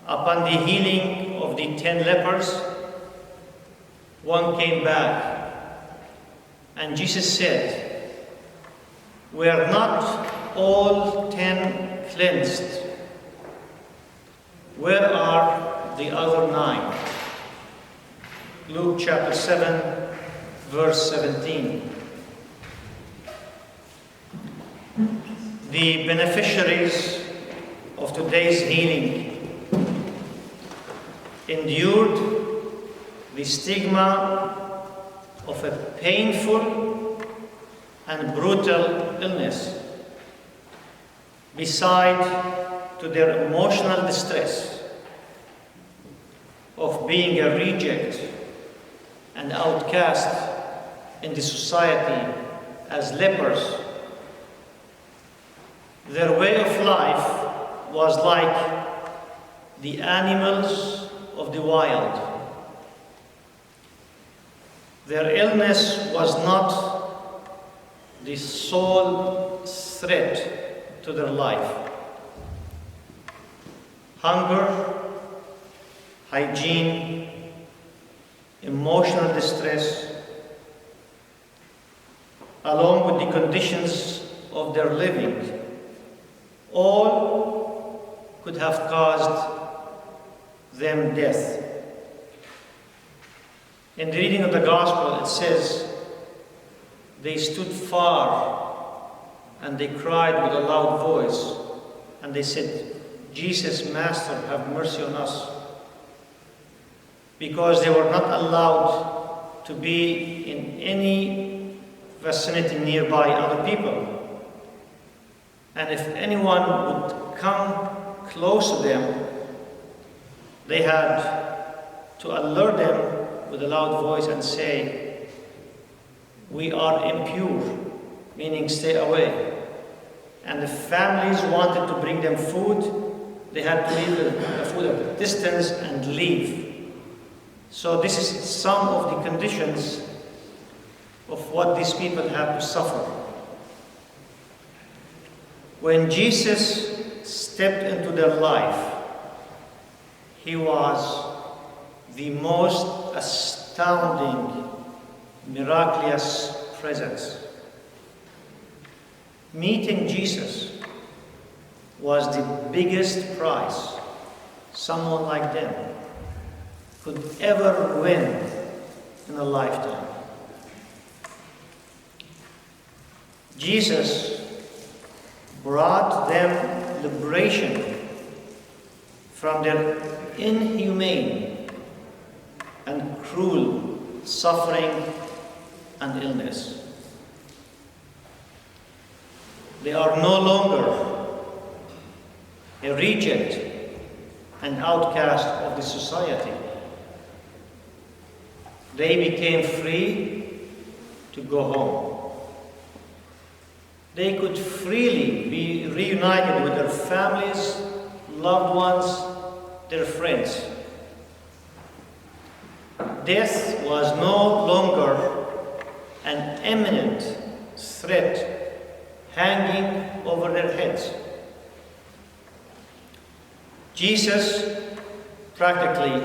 Upon the healing of the 10 lepers, one came back, and Jesus said, "Were not all 10 cleansed? Where are the other 9? Luke chapter 7, verse 17. The beneficiaries of today's healing endured the stigma of a painful and brutal illness, beside to their emotional distress of being a reject and outcast in the society as lepers. Their way of life was like the animals of the wild. Their illness was not the sole threat to their life. Hunger, hygiene, emotional distress, along with the conditions of their living, all could have caused them death. In the reading of the Gospel, it says, they stood far and they cried with a loud voice, and they said, "Jesus, Master, have mercy on us." Because they were not allowed to be in any vicinity nearby other people. And if anyone would come close to them, they had to alert them with a loud voice and say, "We are impure," meaning stay away. And if families wanted to bring them food, they had to leave the food at a distance and leave. So this is some of the conditions of what these people had to suffer. When Jesus stepped into their life, he was the most astounding, miraculous presence. Meeting Jesus was the biggest prize someone like them could ever win in a lifetime. Jesus brought them liberation from their inhumane and cruel suffering and illness. They are no longer a reject and outcast of the society. They became free to go home. They could freely be reunited with their families, loved ones, their friends. Death was no longer an imminent threat hanging over their heads. Jesus practically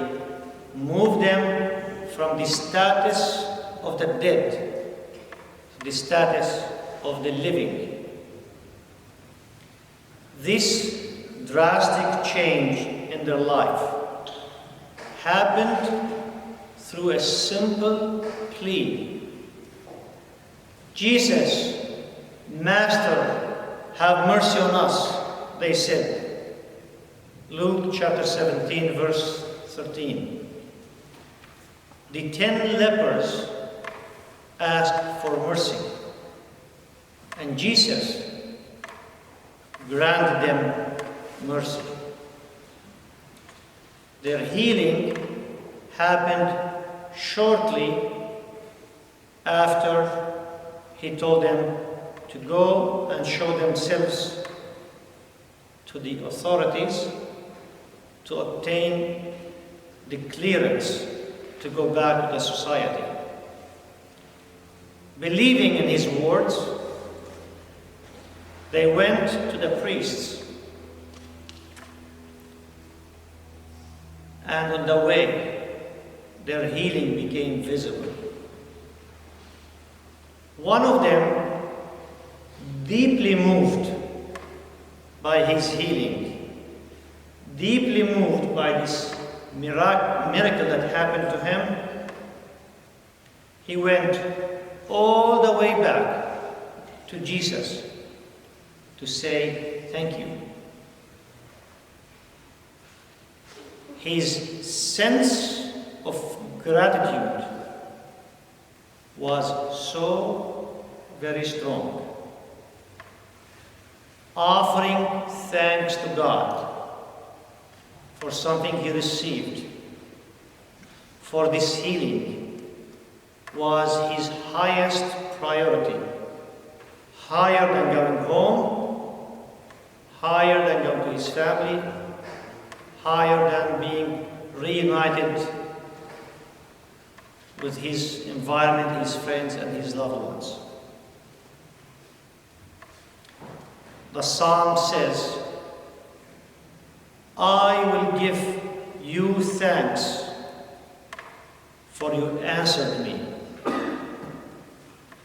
moved them from the status of the dead to the status of the living. This drastic change in their life happened through a simple plea. "Jesus, Master, have mercy on us," they said. Luke chapter 17, verse 13. The 10 lepers asked for mercy, and Jesus granted them mercy. Their healing happened shortly after he told them to go and show themselves to the authorities to obtain the clearance to go back to the society. Believing in his words, they went to the priests. and on the way, their healing became visible. One of them, deeply moved by his healing, deeply moved by this miracle that happened to him, he went all the way back to Jesus to say thank you. His sense of gratitude was so very strong. Offering thanks to God for something he received, for this healing, was his highest priority. Higher than going home, higher than going to his family, higher than being reunited with his environment, his friends, and his loved ones. The psalm says, I will give you thanks, for you answered me.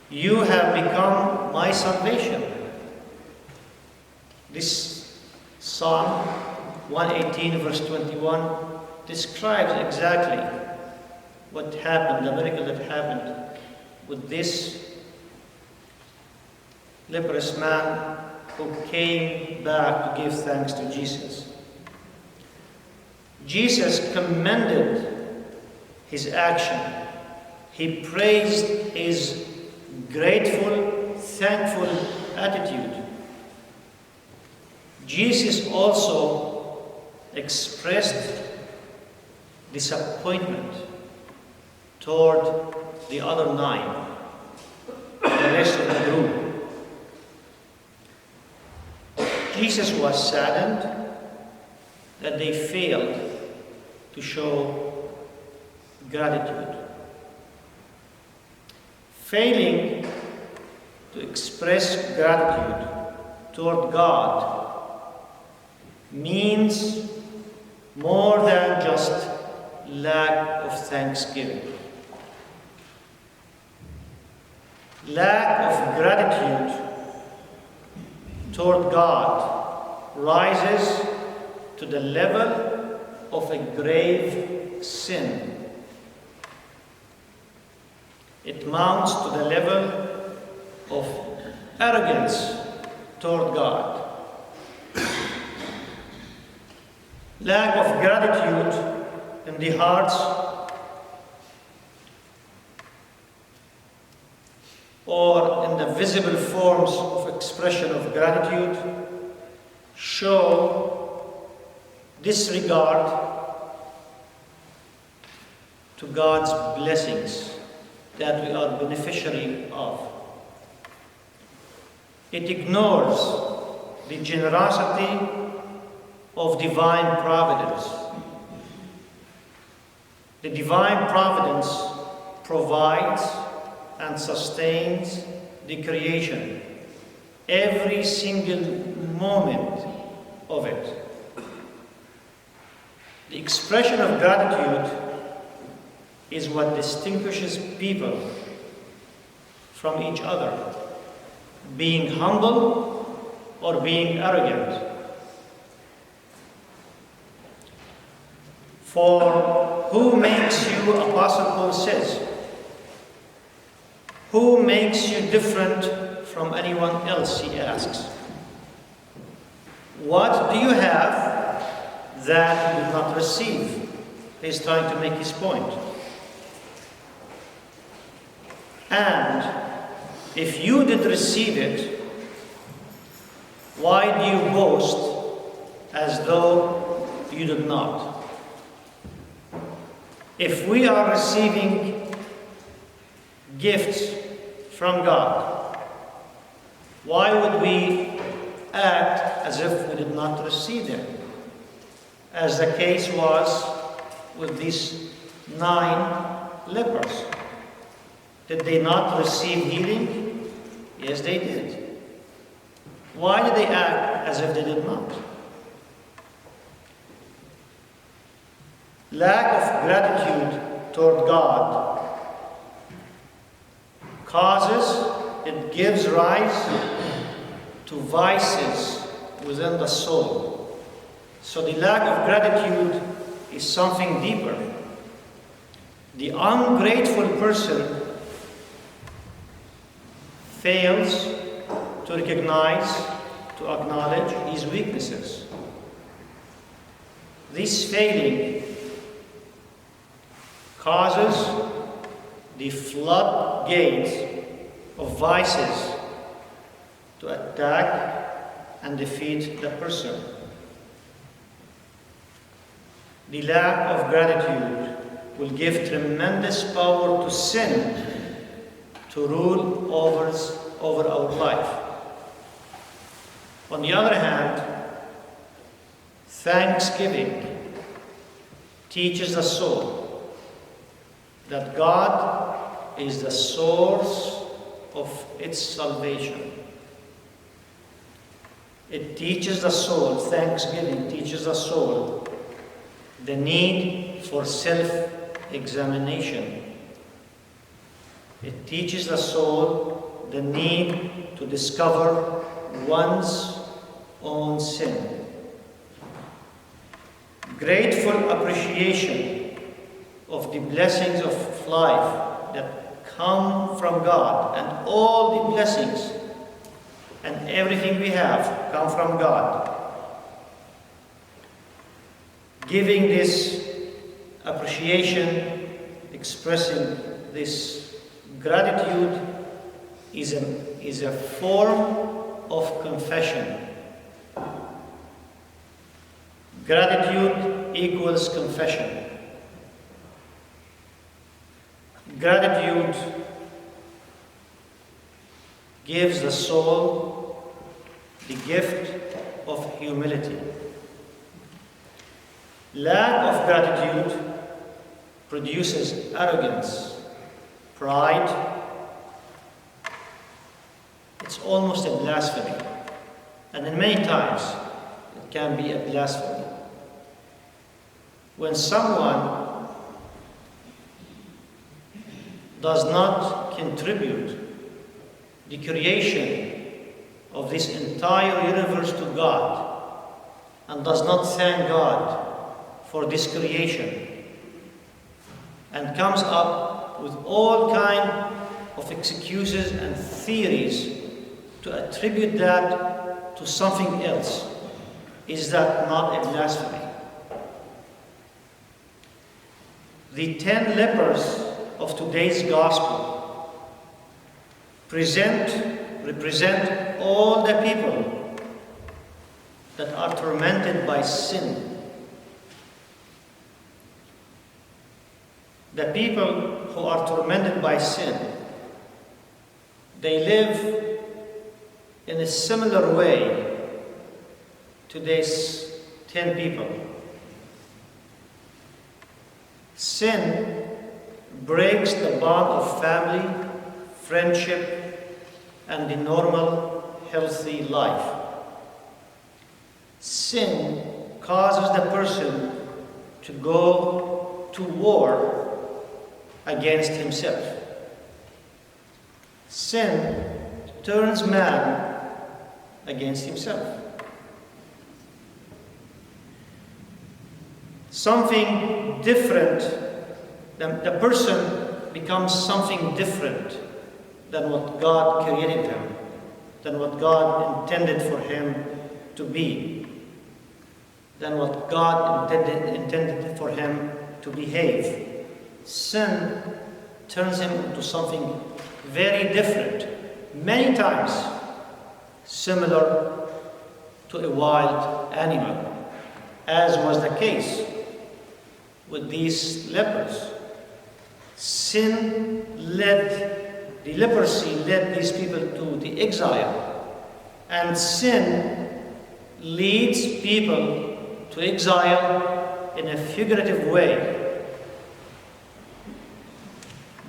You have become my salvation. This Psalm 118 verse 21 describes exactly what happened, the miracle that happened with this leprous man who came back to give thanks to Jesus. Jesus commended his action. He praised his grateful, thankful attitude. Jesus also expressed disappointment toward the other 9, the rest of the group. Jesus was saddened that they failed to show gratitude. Failing to express gratitude toward God means more than just lack of thanksgiving. Lack of gratitude toward God rises to the level of a grave sin. It mounts to the level of arrogance toward God. Lack of gratitude in the hearts or in the visible forms of expression of gratitude show disregard to God's blessings that we are beneficiary of. It ignores the generosity of divine providence. The divine providence provides and sustains the creation, every single moment of it. The expression of gratitude is what distinguishes people from each other, being humble or being arrogant. For who makes you, Apostle Paul says, who makes you different from anyone else, he asks. What do you have that you did not receive? He's trying to make his point. And if you did receive it, why do you boast as though you did not? If we are receiving gifts from God, why would we act as if we did not receive them? As the case was with these 9 lepers. Did they not receive healing? Yes, they did. Why did they act as if they did not? lack of gratitude toward God it gives rise to vices within the soul. So the lack of gratitude is something deeper. The ungrateful person fails to recognize, to acknowledge his weaknesses. This failing causes the floodgates of vices to attack and defeat the person. The lack of gratitude will give tremendous power to sin to rule over our life. On the other hand, thanksgiving teaches the soul that God is the source of its salvation. It teaches the soul, thanksgiving teaches the soul the need for self-examination. It teaches the soul the need to discover one's own sin. Grateful appreciation of the blessings of life that come from God, and all the blessings and everything we have come from God. Giving this appreciation, expressing this gratitude is a form of confession. Gratitude equals confession. Gratitude gives the soul the gift of humility. Lack of gratitude produces arrogance, pride. It's almost a blasphemy. And in many times, it can be a blasphemy. When someone does not contribute the creation of this entire universe to God and does not thank God for this creation and comes up with all kinds of excuses and theories to attribute that to something else, is that not a blasphemy? The 10 lepers of today's gospel represent all the people that are tormented by sin. The people who are tormented by sin, they live in a similar way to these 10 people. Sin breaks the bond of family, friendship, and the normal, healthy life. Sin causes the person to go to war against himself. Sin turns man against himself. Something different, the person becomes something different than what God created him, than what God intended for him to be, than what God intended for him to behave. Sin turns him into something very different, many times similar to a wild animal, as was the case with these lepers. The leprosy led these people to the exile, and sin leads people to exile in a figurative way.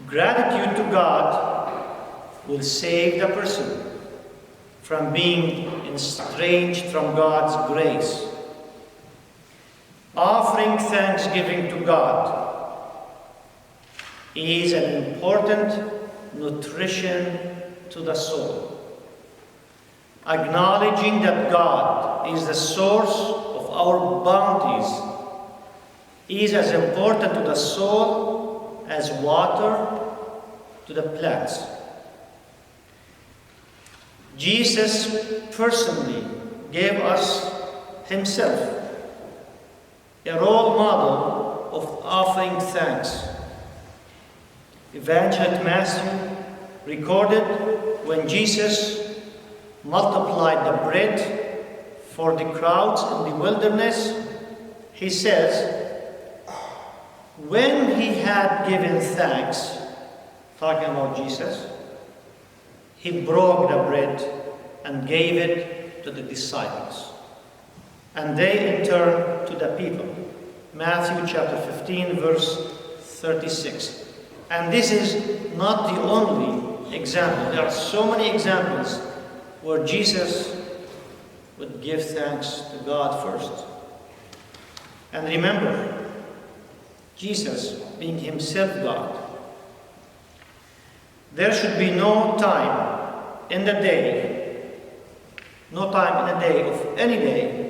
Gratitude to God will save the person from being estranged from God's grace. Offering offering thanksgiving to God is an important nutrition to the soul. Acknowledging that God is the source of our bounties is as important to the soul as water to the plants. Jesus personally gave us himself a role model of offering thanks. Evangelist Matthew recorded when Jesus multiplied the bread for the crowds in the wilderness, he says, when he had given thanks, talking about Jesus, he broke the bread and gave it to the disciples. And they in turn to the people. Matthew chapter 15, verse 36. And this is not the only example. There are so many examples where Jesus would give thanks to God first. And remember, Jesus being himself God, there should be no time in the day of any day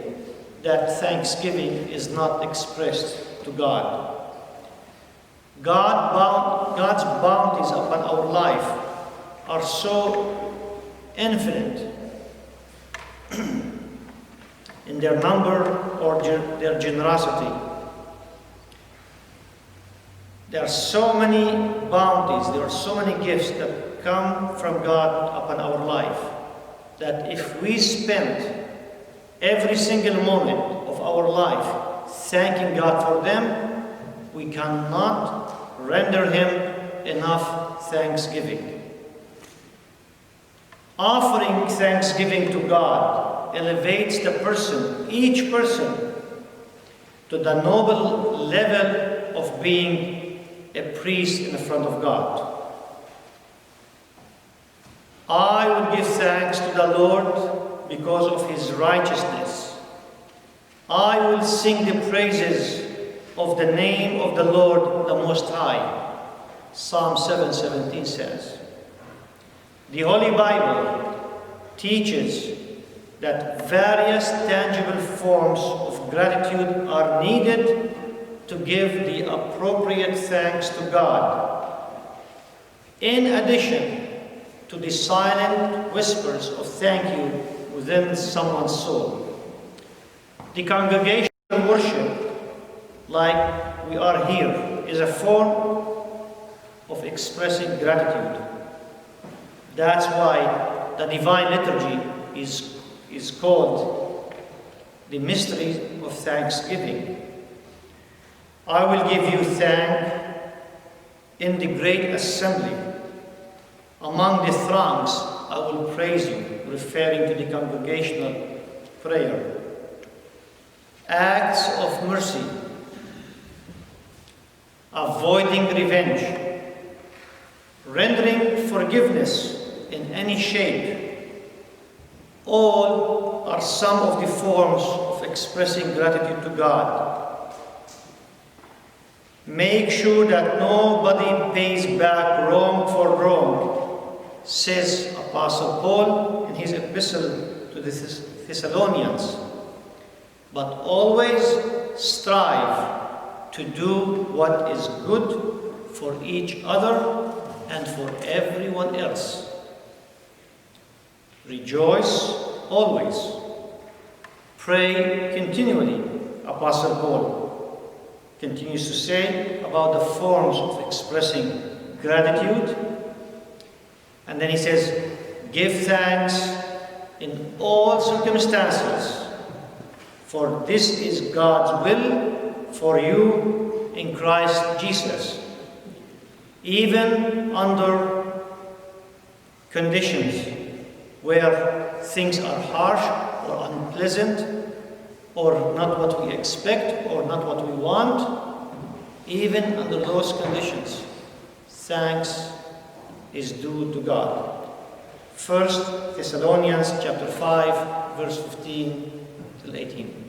that thanksgiving is not expressed to God. God's bounties upon our life are so infinite in their number or their generosity. There are so many bounties, there are so many gifts that come from God upon our life that if we spend every single moment of our life thanking God for them, we cannot render him enough thanksgiving. Offering thanksgiving to God elevates the person, each person, to the noble level of being a priest in front of God. I will give thanks to the Lord because of his righteousness. I will sing the praises of the name of the Lord the Most High. Psalm 7:17 says. The Holy Bible teaches that various tangible forms of gratitude are needed to give the appropriate thanks to God, in addition to the silent whispers of thank you within someone's soul. The congregational worship, like we are here, is a form of expressing gratitude. That's why the Divine Liturgy is called the mystery of thanksgiving. I will give you thanks in the great assembly. Among the throngs, I will praise you, referring to the congregational prayer. Acts of mercy, avoiding revenge, rendering forgiveness in any shape, all are some of the forms of expressing gratitude to God. Make sure that nobody pays back wrong for wrong, says Apostle Paul in his epistle to the Thessalonians. But always strive to do what is good for each other and for everyone else. Rejoice always. Pray continually, Apostle Paul continues to say about the forms of expressing gratitude. And then he says, give thanks in all circumstances, for this is God's will for you in Christ Jesus. Even under conditions where things are harsh or unpleasant, or not what we expect, or not what we want, even under those conditions, thanks is due to God. 1 Thessalonians chapter 5, verse 15 till 18.